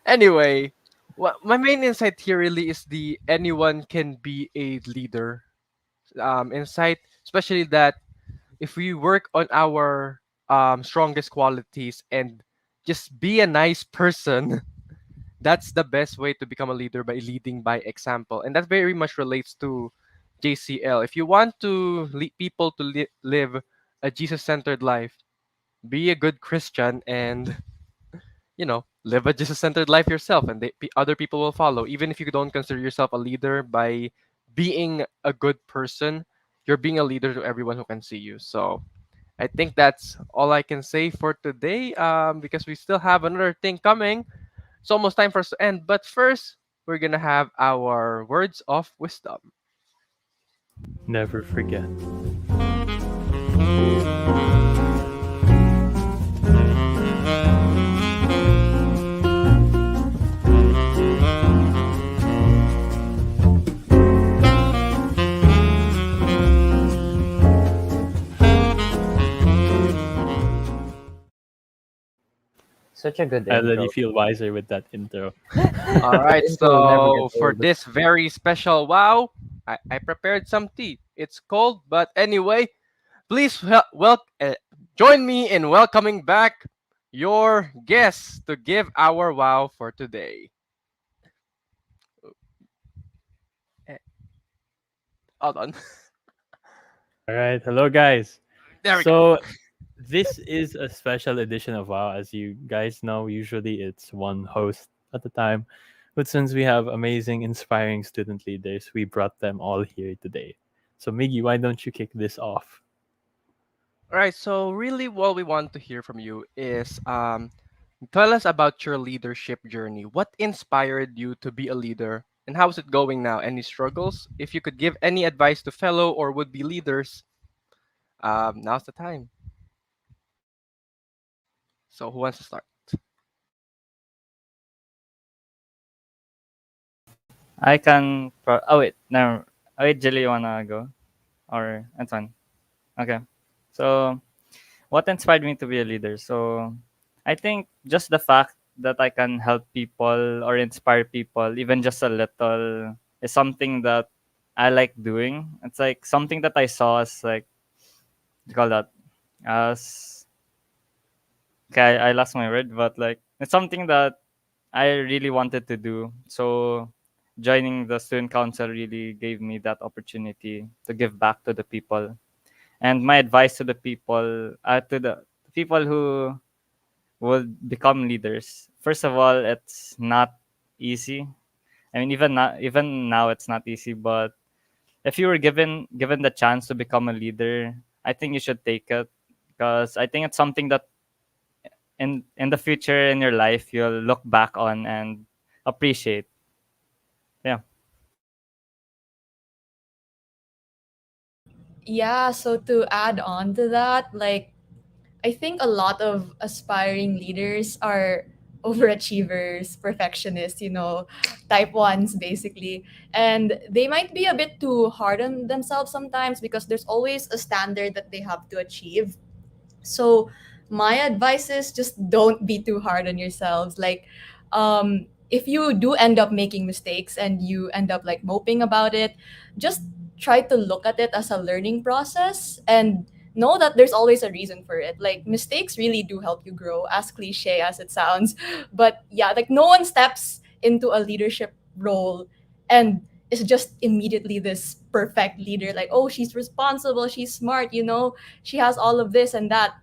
anyway, what my main insight here really is the anyone can be a leader. Insight, especially that if we work on our strongest qualities and just be a nice person, that's the best way to become a leader by leading by example, and that very much relates to JCL. If you want to lead people to live a Jesus-centered life, be a good Christian and live a Jesus-centered life yourself, and other people will follow. Even if you don't consider yourself a leader, by being a good person, you're being a leader to everyone who can see you. So I think that's all I can say for today, because we still have another thing coming. It's almost time for us to end, but first, we're gonna have our words of wisdom. Never forget. Such a good I already intro. feel wiser with that intro. All The right, intro will never get so for old. this very special wow, I prepared some tea. It's cold, but anyway, please join me in welcoming back your guests to give our wow for today. Eh, Hold on. All right, hello guys. There we go. So this is a special edition of WoW. As you guys know, usually it's one host at a time, but since we have amazing, inspiring student leaders, we brought them all here today. So Miggy, why don't you kick this off? All right, so really what we want to hear from you is tell us about your leadership journey. What inspired you to be a leader and how's it going now? Any struggles? If you could give any advice to fellow or would be leaders, now's the time. So who wants to start? I can. Oh wait, no. Oh wait, Jilly, you wanna go or Anton? Okay. So, what inspired me to be a leader? So, I think just the fact that I can help people or inspire people, even just a little, is something that I like doing. It's like something that I saw as like, what do you call that, as okay, I lost my word, but like it's something that I really wanted to do. So joining the student council really gave me that opportunity to give back to the people. And my advice to the people who will become leaders. First of all, it's not easy. I mean, even now, it's not easy. But if you were given the chance to become a leader, I think you should take it because I think it's something that in the future in your life you'll look back on and appreciate. Yeah. Yeah, so to add on to that, like I think a lot of aspiring leaders are overachievers, perfectionists, type ones basically. And they might be a bit too hard on themselves sometimes because there's always a standard that they have to achieve. So my advice is just don't be too hard on yourselves. Like, if you do end up making mistakes and you end up like moping about it, just try to look at it as a learning process and know that there's always a reason for it. Like mistakes really do help you grow, as cliche as it sounds. But yeah, like no one steps into a leadership role and is just immediately this perfect leader. Like, oh, she's responsible, she's smart, she has all of this and that.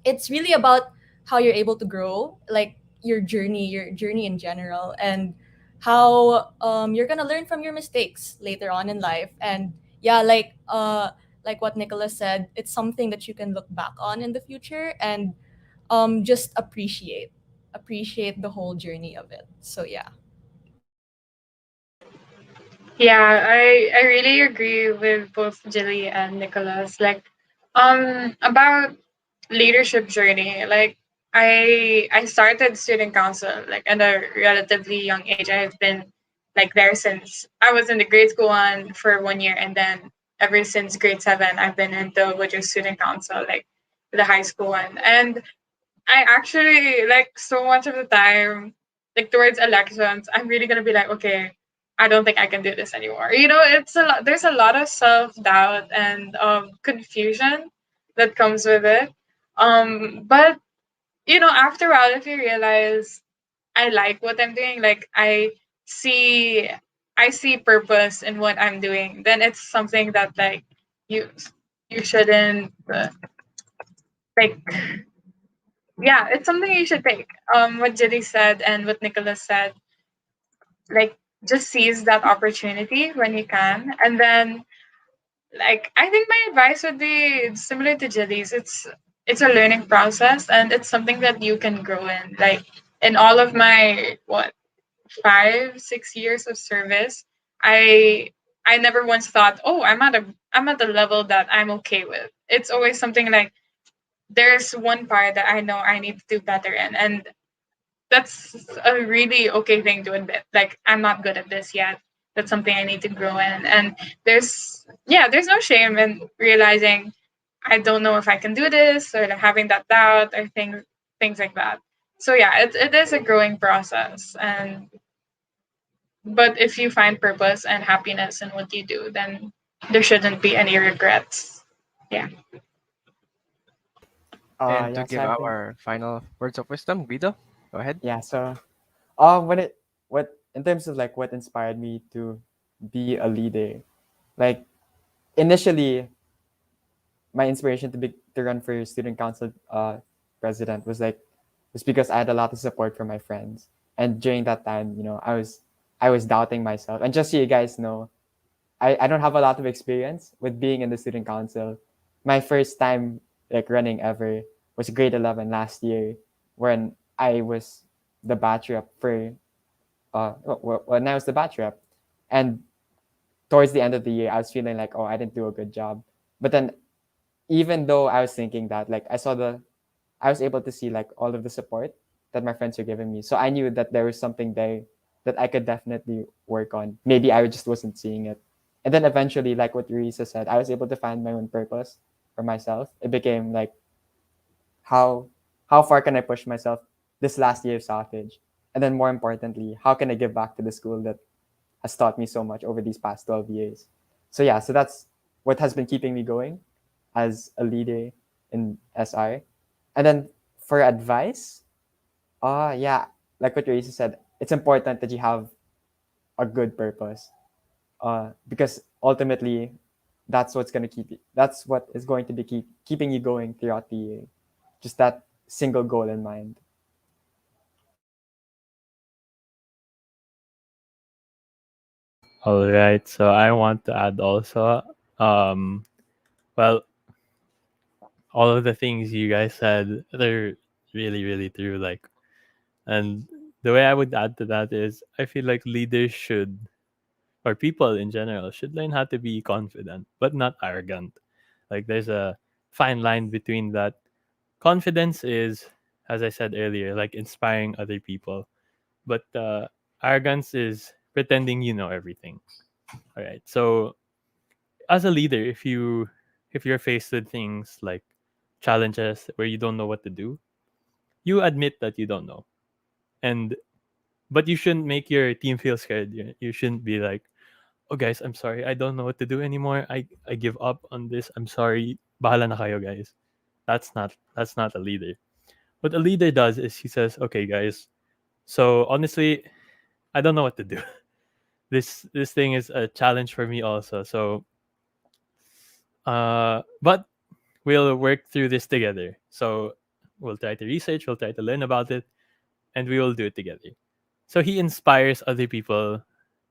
It's really about how you're able to grow, like your journey in general, and how you're gonna learn from your mistakes later on in life. And yeah, like what Nicholas said, it's something that you can look back on in the future and just appreciate the whole journey of it. So yeah. Yeah, I really agree with both Jilly and Nicholas. Like, about leadership journey. Like, I started student council like at a relatively young age. I've been like there since I was in the grade school one for 1 year, and then ever since grade seven, I've been into which is student council, like the high school one. And I actually like so much of the time, like towards elections, I'm really gonna be like, okay, I don't think I can do this anymore. It's a lot. There's a lot of self doubt and confusion that comes with it. But after a while, if you realize I like what I'm doing, like see, I see purpose in what I'm doing, then it's something that like you you shouldn't like yeah, it's something you should take. What Jilly said and what Nicholas said, like just seize that opportunity when you can, and then like I think my advice would be similar to Jilly's. It's a learning process, and it's something that you can grow in. Like in all of my 5-6 years of service, I I never once thought, oh, I'm at the level that I'm okay with. It's always something like there's one part that I know I need to do better in, and that's a really okay thing to admit. Like I'm not good at this yet. That's something I need to grow in. And there's no shame in realizing I don't know if I can do this, or like having that doubt or things like that. So yeah, it is a growing process. And but if you find purpose and happiness in what you do, then there shouldn't be any regrets. Yeah. And to Yeah. So give I think our final words of wisdom, Guido, go ahead. yeah. So when it what in terms of like what inspired me to be a leader, like initially my inspiration to run for student council president was because I had a lot of support from my friends, and during that time, I was doubting myself. And just so you guys know, I don't have a lot of experience with being in the student council. My first time like running ever was grade 11 last year, when I was the batch rep for when I was the batch rep, and towards the end of the year, I was feeling like, oh, I didn't do a good job. But then, even though I was thinking that, like, I was able to see like all of the support that my friends were giving me. So I knew that there was something there that I could definitely work on. Maybe I just wasn't seeing it. And then eventually, like what Teresa said, I was able to find my own purpose for myself. It became like, how how far can I push myself this last year of Southage? And then more importantly, how can I give back to the school that has taught me so much over these past 12 years? So yeah, so that's what has been keeping me going as a leader in SR. And then for advice, yeah, like what Teresa said, it's important that you have a good purpose. Because ultimately that's what is going to be keeping you going throughout the year. Just that single goal in mind. All right. So I want to add also, um, well, all of the things you guys said, they're really, really true. Like, and the way I would add to that is, I feel like leaders should, or people in general, should learn how to be confident, but not arrogant. Like, there's a fine line between that. Confidence is, as I said earlier, like inspiring other people, but arrogance is pretending you know everything. All right. So as a leader, if you're faced with things like challenges where you don't know what to do, you admit that you don't know. And but you shouldn't make your team feel scared. You shouldn't be like, "Oh guys, I'm sorry. I don't know what to do anymore. I give up on this. I'm sorry. Bahala na kayo, guys." That's not a leader. What a leader does is he says, "Okay, guys. So honestly, I don't know what to do. This thing is a challenge for me also. So but we'll work through this together. So we'll try to research, we'll try to learn about it, and we will do it together." So he inspires other people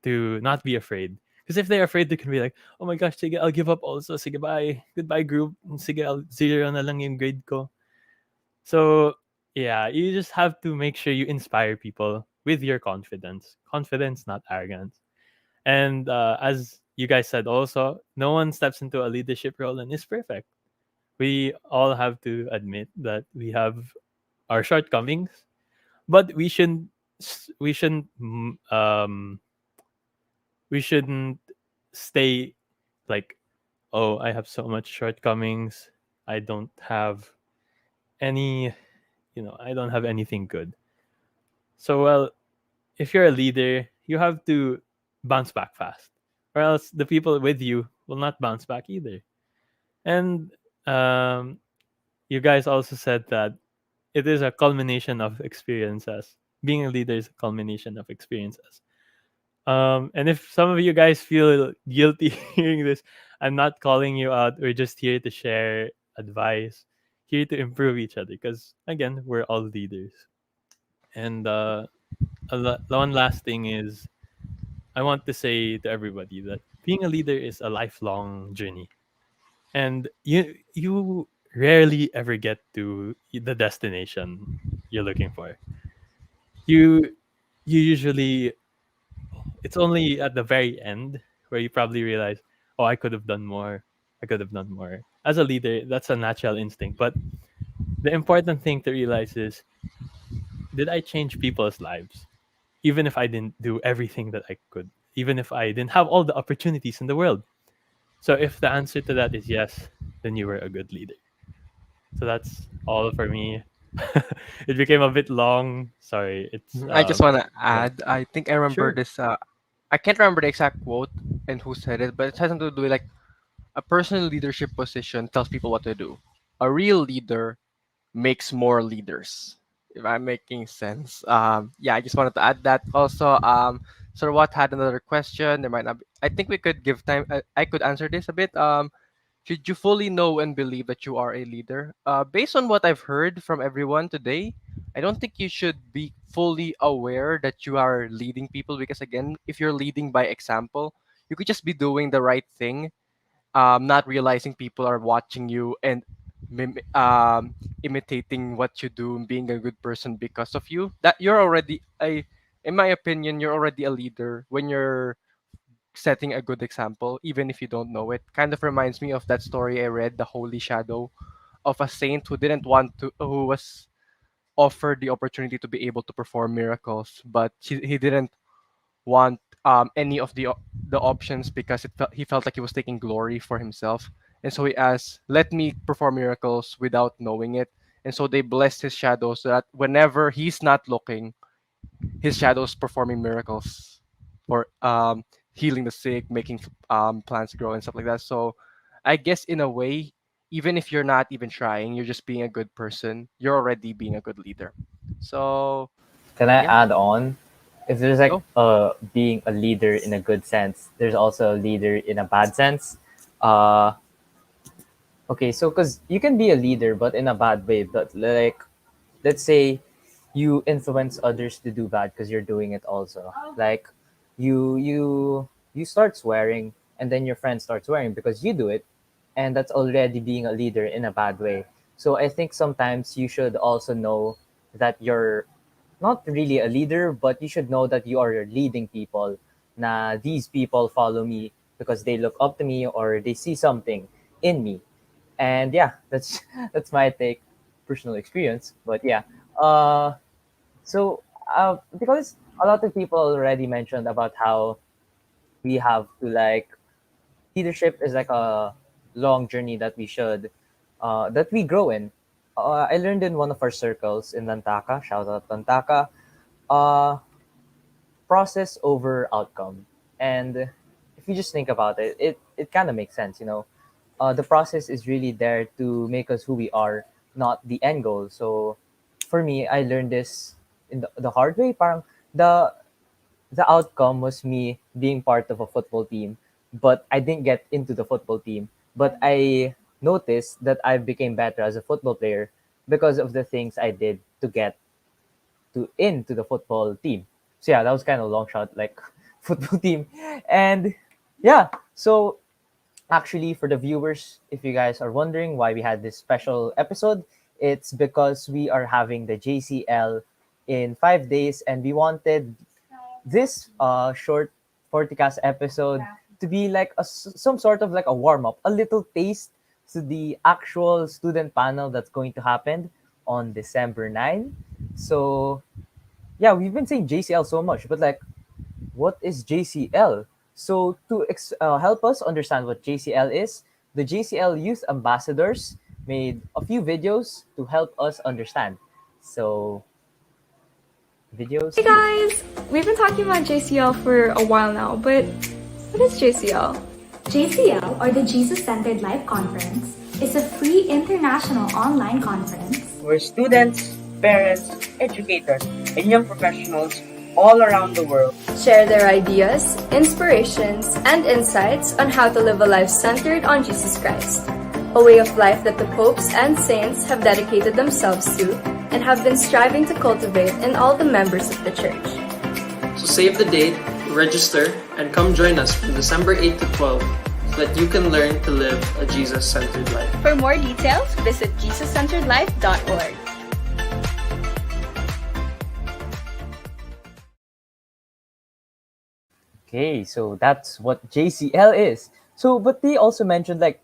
to not be afraid. Because if they're afraid, they can be like, "Oh my gosh, sige, I'll give up also. Sige, bye. Goodbye, group. Sige, I'll zero na lang yung grade ko." So, yeah, you just have to make sure you inspire people with your confidence. Confidence, not arrogance. And as you guys said also, no one steps into a leadership role and is perfect. We all have to admit that we have our shortcomings, but we shouldn't we shouldn't stay like, oh, I have so much shortcomings, I don't have any, I don't have anything good. So, well, if you're a leader, you have to bounce back fast, or else the people with you will not bounce back either. And um you guys also said that it is a culmination of experiences. Being a leader is a culmination of experiences. And if some of you guys feel guilty hearing this, I'm not calling you out. We're just here to share advice, here to improve each other. Because again, we're all leaders. And one last thing is, I want to say to everybody that being a leader is a lifelong journey, and you rarely ever get to the destination you're looking for. You you usually It's only at the very end where you probably realize, oh, I could have done more. I could have done more. As a leader, that's a natural instinct. But the important thing to realize is, did I change people's lives? Even if I didn't do everything that I could, even if I didn't have all the opportunities in the world. So if the answer to that is yes, then you were a good leader. So that's all for me. It became a bit long. Sorry. It's I just want to yeah. add, I think I remember Sure. this. I can't remember the exact quote and who said it, but it has something to do with like a person in leadership position tells people what to do. A real leader makes more leaders. If I'm making sense. Yeah, I just wanted to add that. Also, Sir Watt had another question. There might not be. I think we could give time. I could answer this a bit. Should you fully know and believe that you are a leader? Based on what I've heard from everyone today, I don't think you should be fully aware that you are leading people because, again, if you're leading by example, you could just be doing the right thing, not realizing people are watching you and imitating what you do and being a good person because of you. That you're already a, in my opinion, you're already a leader when you're setting a good example, even if you don't know it. Kind of reminds me of that story I read, The Holy Shadow, of a saint who didn't want to, who was offered the opportunity to be able to perform miracles, but he didn't want any of the options because he felt like he was taking glory for himself. And so he asked, "Let me perform miracles without knowing it." And so they blessed his shadow so that whenever he's not looking, his shadow's performing miracles for healing the sick, making plants grow and stuff like that. So I guess in a way, even if you're not even trying, you're just being a good person. You're already being a good leader. So Can I yeah, add on? If there's like go. being a leader in a good sense, there's also a leader in a bad sense. Uh, okay, so because you can be a leader, but in a bad way. But like, let's say you influence others to do bad because you're doing it also. Like, you start swearing, and then your friend starts swearing because you do it, and that's already being a leader in a bad way. So I think sometimes you should also know that you're not really a leader, but you should know that you are leading people. Na these people follow me because they look up to me or they see something in me. And yeah, that's that's my take, personal experience. But yeah, uh, because a lot of people already mentioned about how we have to like leadership is like a long journey that we should that we grow in. I learned in one of our circles in Lantaka, shout out Lantaka, uh, process over outcome. And if you just think about it, it kind of makes sense, you know. The process is really there to make us who we are, not the end goal. So for me, I learned this in the hard way. Parang the outcome was me being part of a football team, but I didn't get into the football team. But I noticed that I became better as a football player because of the things I did to get to into the football team. So yeah, that was kind of a long shot, like football team, and yeah. So actually, for the viewers, if you guys are wondering why we had this special episode, it's because we are having the JCL in 5 days, and we wanted this short FortiKast episode to be like some sort of like a warm up, a little taste to the actual student panel that's going to happen on December 9. So yeah, we've been saying JCL so much, but like, what is JCL? So to help us understand what JCL is, the JCL Youth Ambassadors made a few videos to help us understand. So videos. Hey guys! We've been talking about JCL for a while now, but what is JCL? JCL, or the Jesus Centered Life Conference, is a free international online conference where students, parents, educators, and young professionals all around the world share their ideas, inspirations, and insights on how to live a life centered on Jesus Christ, a way of life that the popes and saints have dedicated themselves to and have been striving to cultivate in all the members of the church. So save the date, register, and come join us from December 8 to 12 so that you can learn to live a Jesus-centered life. For more details, visit jesuscenteredlife.org. Okay, so that's what JCL is. So, but they also mentioned like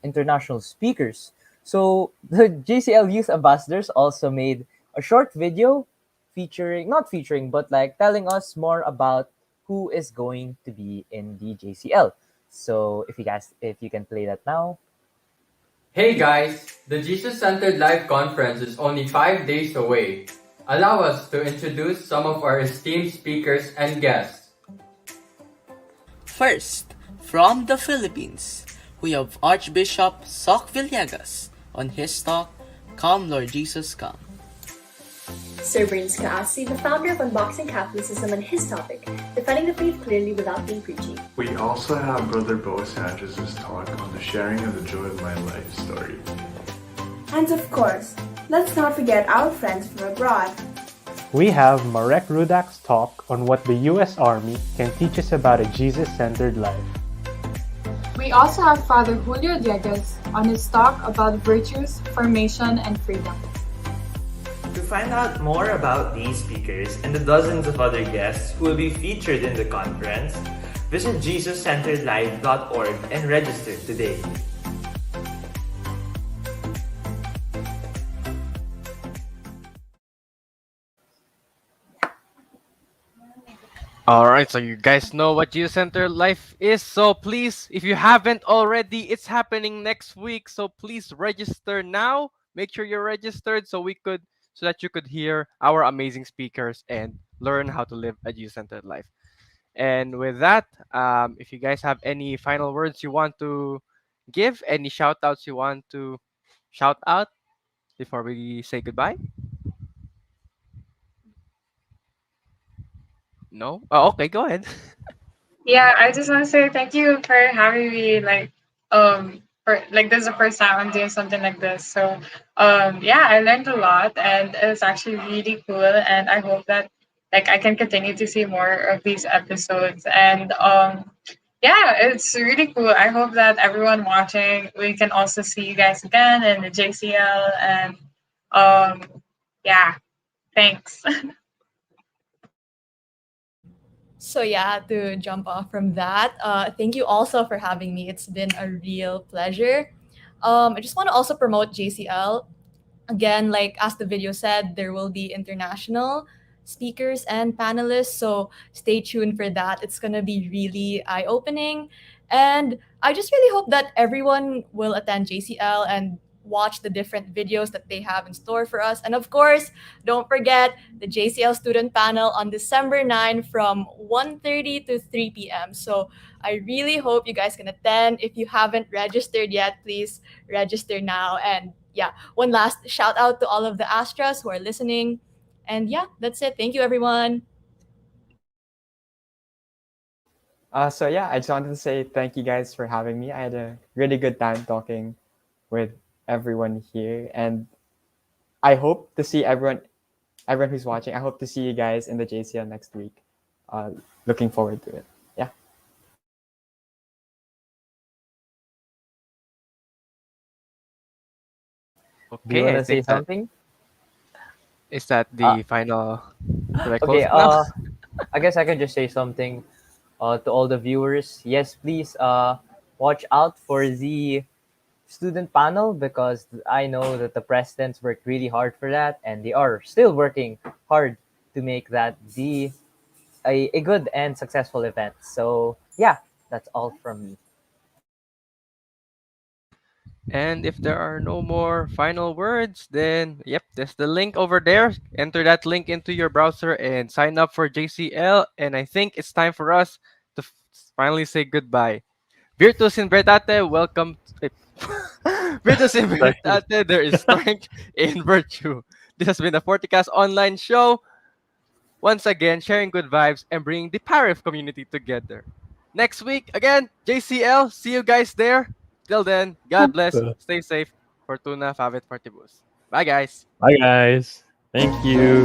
international speakers. So the JCL Youth Ambassadors also made a short video featuring, not featuring, but like telling us more about who is going to be in the JCL. So if you can play that now. Hey guys, the Jesus Centered Life Conference is only 5 days away. Allow us to introduce some of our esteemed speakers and guests. First, from the Philippines, we have Archbishop Soc Villegas on his talk, Come Lord Jesus Come. Sir Brains Kaasi, the founder of Unboxing Catholicism, on his topic, Defending the Faith Clearly Without Being Preachy. We also have Brother Bo Sanchez's talk on the sharing of the joy of my life story. And of course, let's not forget our friends from abroad. We have Marek Rudak's talk on what the U.S. Army can teach us about a Jesus-centered life. We also have Father Julio Dieguez on his talk about virtues, formation, and freedom. To find out more about these speakers and the dozens of other guests who will be featured in the conference, visit JesusCenteredLife.org and register today. All right, so you guys know what Youth Center Life is. So please, if you haven't already, it's happening next week. So please register now. Make sure you're registered so that you could hear our amazing speakers and learn how to live a Youth Centered life. And with that, if you guys have any final words you want to give, any shout outs you want to shout out before we say goodbye? No? Oh, okay, go ahead. Yeah, I just want to say thank you for having me. For like this is the first time I'm doing something like this. So, yeah, I learned a lot, and it's actually really cool. And I hope that like I can continue to see more of these episodes. And yeah, it's really cool. I hope that everyone watching, we can also see you guys again in the JCL. And um, yeah, thanks. So yeah, to jump off from that, thank you also for having me. It's been a real pleasure. I just want to also promote JCL. Again, like as the video said, there will be international speakers and panelists. So stay tuned for that. It's gonna be really eye-opening. And I just really hope that everyone will attend JCL and watch the different videos that they have in store for us. And of course, don't forget the JCL student panel on December 9 from 1:30 to 3 p.m. So I really hope you guys can attend. If you haven't registered yet, please register now. And yeah, one last shout out to all of the Astras who are listening. And yeah, that's it. Thank you, everyone. So yeah, I just wanted to say thank you guys for having me. I had a really good time talking with everyone here, and I hope to see everyone who's watching. I hope to see you guys in the JCL next week. Looking forward to it. Yeah. Do you Okay, want I to say think that something? is that the final. Should I close Okay. it now? I guess I can just say something to all the viewers. Yes, please watch out for the student panel because I know that the presidents worked really hard for that, and they are still working hard to make that a good and successful event. So yeah, that's all from me. And if there are no more final words, then yep, there's the link over there. Enter that link into your browser and sign up for JCL. And I think it's time for us to finally say goodbye. Virtus in Veritate, welcome. Virtus in Veritate, there is strength in virtue. This has been the FortiKast online show. Once again, sharing good vibes and bringing the PAREF community together. Next week, again, JCL. See you guys there. Till then, God bless. Stay safe. Fortuna, Favet, Fortibus. Bye, guys. Bye, guys. Thank you.